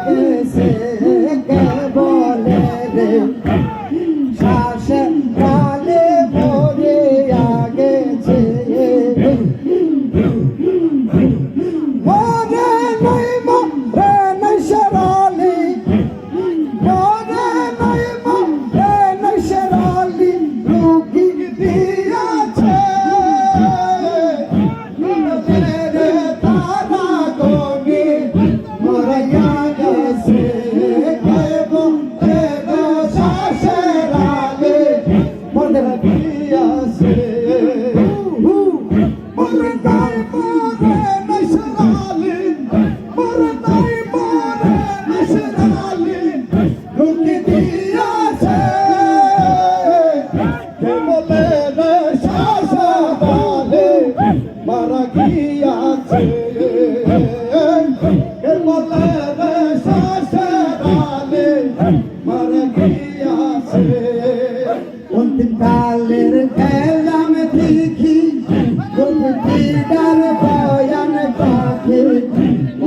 গেছে কে বলে রে শ্বাসে প্রাণে মরিয়া গেছে মরে নাই মরে নাই শেরালি মরে নাই মরে নাই শেরালি রুগী দিয়াছে রে তারা গনি মরিয়া গেছে কে বলে রে শ্বাসে প্রাণে মরিয়া গেছে মরে নাই মরে নাই শেরালি মরে নাই মরে নাই শেরালি রুগী দিয়াছে কে বলে রে শ্বাসে প্রাণে মারা গিয়াছে কে বলে রে শ্বাসে প্রাণে মারা গিয়াছে অন্তিম কালের খেলাম দেখি গোপীদার বয়ান পাখি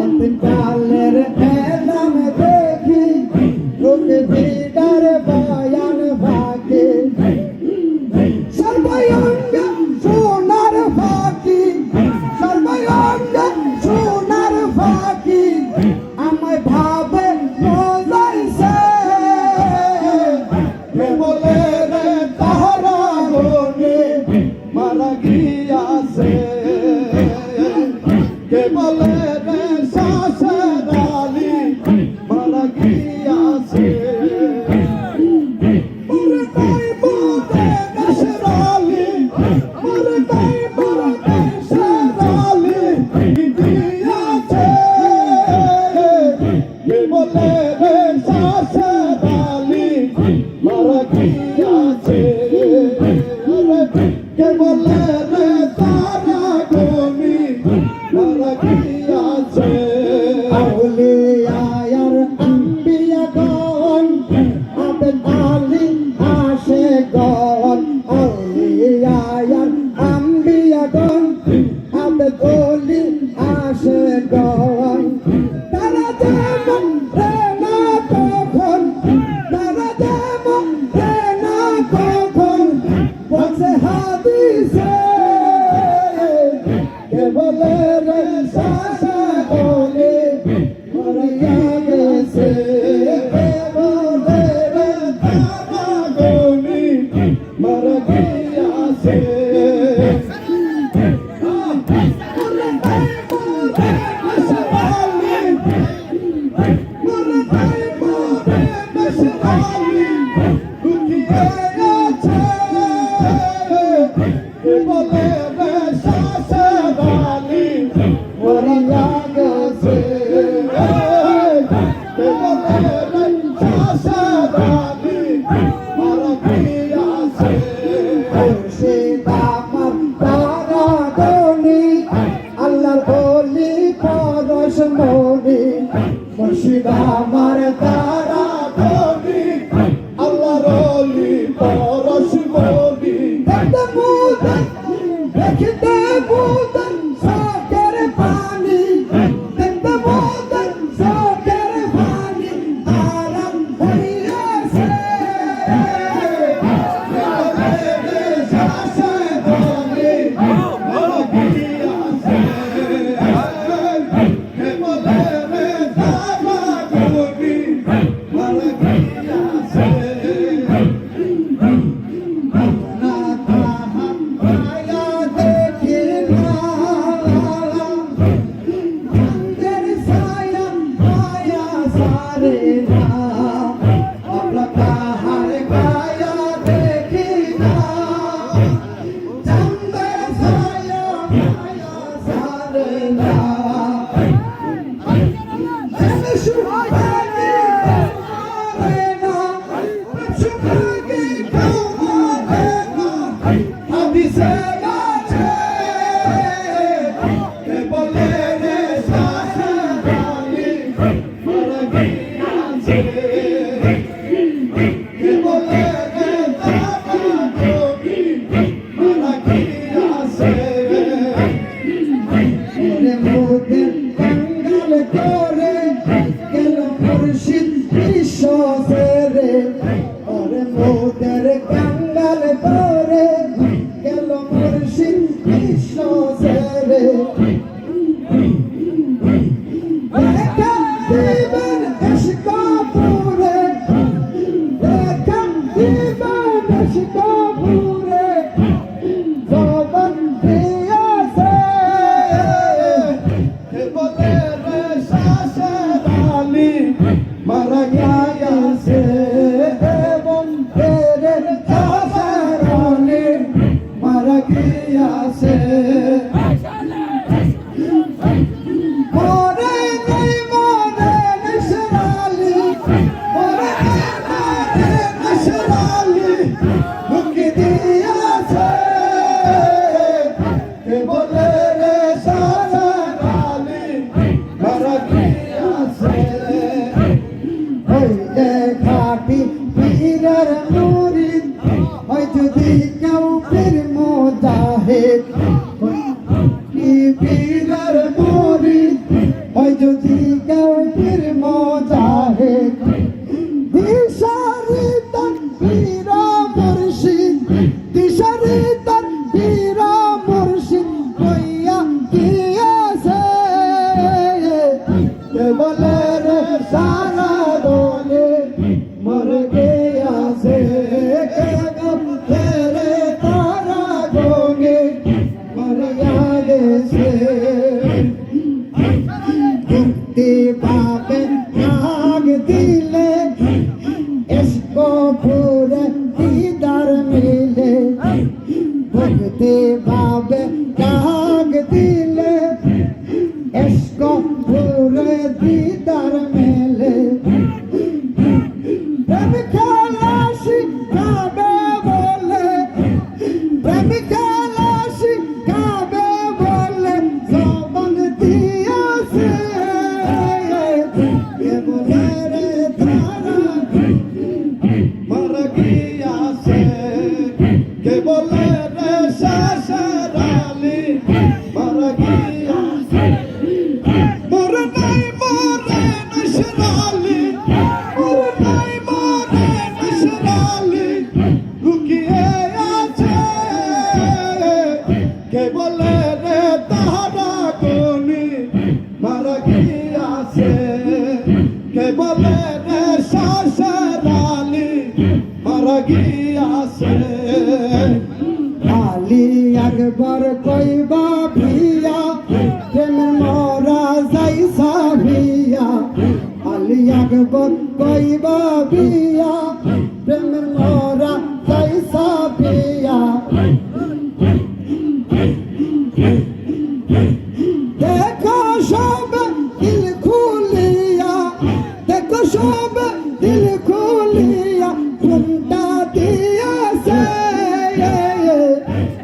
অন্তিম কালের খেলাম দেখি গোপীদার বয়ান পাখি সর্বঙ্গ সোনার ফাঁকি সর্বঙ্গ সোনার ফাঁকি আমায় ভাবে মজাইছে কে বলে রে তাহারা গনে মারা গিয়াছে কে বলে রে শ্বাসে প্রাণে মারা গিয়াছে মরে নাই মরে নাই শেরালি মরে নাই মরে নাই শেরালি দিয়াছে কে বলে রে শ্বাসে প্রাণে মারা গিয়াছে কে বলে রে তারা গনি মারা গিয়াছে আউলিয়ার আম্বিয়াগণ আবেদ আলী আশেগণ আউলিয়ার আম্বিয়াগণ আবেদ আলী আশেগণ তারা যেমন রে না কখন তারা যেমন রে না কখন বলছে হাদিসে কে বলে রে শ্বাসে প্রাণে মরিয়া গেছে কে বলে রে তারা গনি মারা গিয়াছে মরে নাই মরে নাই শেরালি মরে নাই মরে নাই শেরালি রুগী দিয়াছে কে বলে রে শ্বাসে প্রাণে মরিয়া গেছে কে বলে রে শ্বাসে প্রাণে মারা গিয়াছে মুর্শিদ আমার তারা গনি আল্লাহর বলি পরশ মনি মুর্শিদ আমার তারা গনি আল্লাহর বলি পরশ মনি দেখতে মুদন দেখতে মুদন সাগর পানি দেখতে মুদন সাগর পানি আরাম হইয়াছে শ্বাসে প্রাণে মারা গিয়াছে কে বলে রে তারা গনি মারা গিয়াছে না তাহা মায়া দেখি না চাঁদের ছায়া মায়া সারে না আমরা তাহার গায়া দেখি না চাঁদের ছায়া মায়া সারে না সুহাগে আরে না সুহাগে কামারে না হাদিসে আছে কে বলে রে শ্বাসে প্রাণে মারা গিয়াছে কে বলে রে তারা গনি মারা গিয়াছে মোদের বাঙ্গাল করে গেল सारा दोने मर गया से के गम तेरे तारा गोगे मर याद से मुक्ति पावे नाग दिले इसको पूरे दीदार मिले मुक्ति पावे नाग दिले इसको पूरे दीदार मिले प्रेम खलासी काबे बोले प्रेम खलासी काबे बोले ज़बान दिया से के बोले रे तारा मर गया से के बोले रे ससुराली मर गया से मोरे नहीं मोरे नशराली मोरे नहीं मोरे नशराली लुकिए আছে কে বলে রে তাহারা কোনি মারা গিয়াছে কে বলে রে সসরালি মারা গিয়াছে আলী আকবর কইবা ভিয়া প্রেম মরা যাইসা ভিয়া আলী আকবর কইবা ভিয়া প্রেম মরা যাইসা ভিয়া देखो सब दिल खुलिया देखो सब दिल खुलिया घुमटा दिया से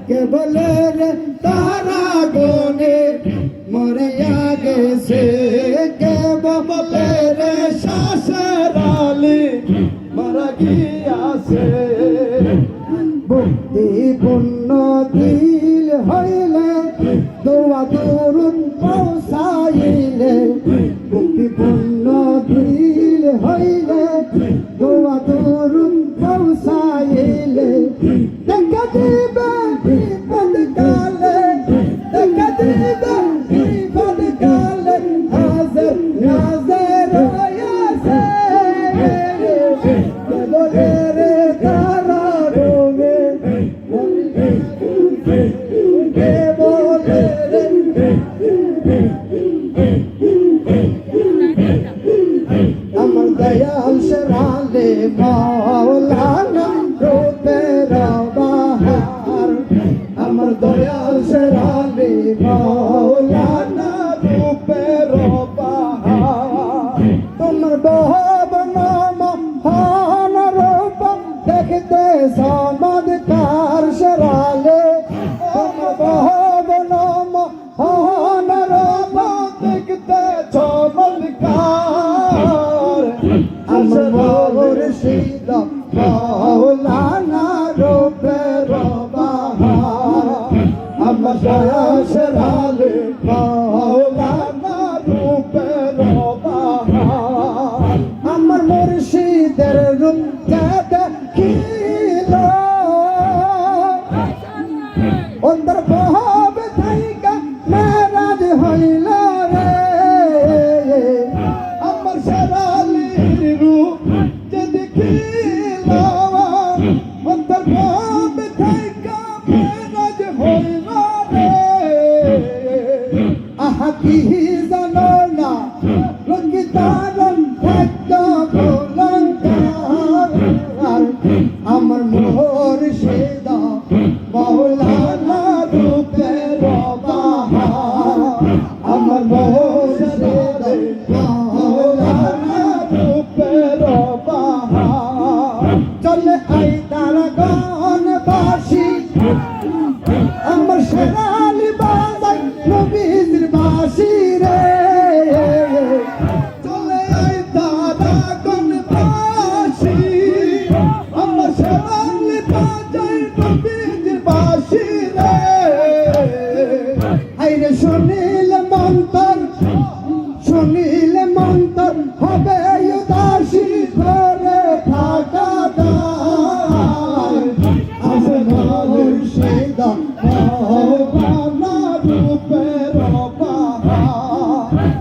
के बोले रे तारा गोने मरे आगे से के बोले रे ससुराली मर गया से बुद्धि पुण्य दिल হইলে দোয়া দরুদ পৌঁছাইলে মুক্তি পূর্ণ দিল হইলে দোয়া দরুদ পৌঁছাইলে দেখা দিবে বিপদ কালে দেখা দিবে বিপদ কালে হাজার হাজার হইয়াছে বলে রে তারা রোগে কে বলে রে আমার দয়াল শেরালে মাওলানা রূপের বাহার আমার দয়াল শেরালে মাওলানা রূপের বাহার তোমার ভবন মহান রূপ দেখতে চমৎকার শেরালে তোমার ভবন মহান রূপ দেখতে চমৎকার আমার মুর্শিদ মাওলানা রূপের বাহার আমার দয়াল শেরালে মাওলানা রূপের বাহার আমার মুর্শিদের রূপ দেখিল অন্তর ভাব থাইকা মেরাজ হইল রে আমার শেরালির রূপ যে দেখিল অন্তর ভাব থাইকা মেরাজ হইল রে আহা কি জানো না লঙ্কিতারণ থাকত গোলঙ্কার আমার মুর্শিদ মাওলানা রূপের বাহার আমার মুর্শিদ মাওলানা রূপের বাহার চলে আই তারা গান বাসি আমার শেরালি বাজাই নবীর বাসি রে চলে আই তারা গান বাসি আমার শেরালি বাজাই নবী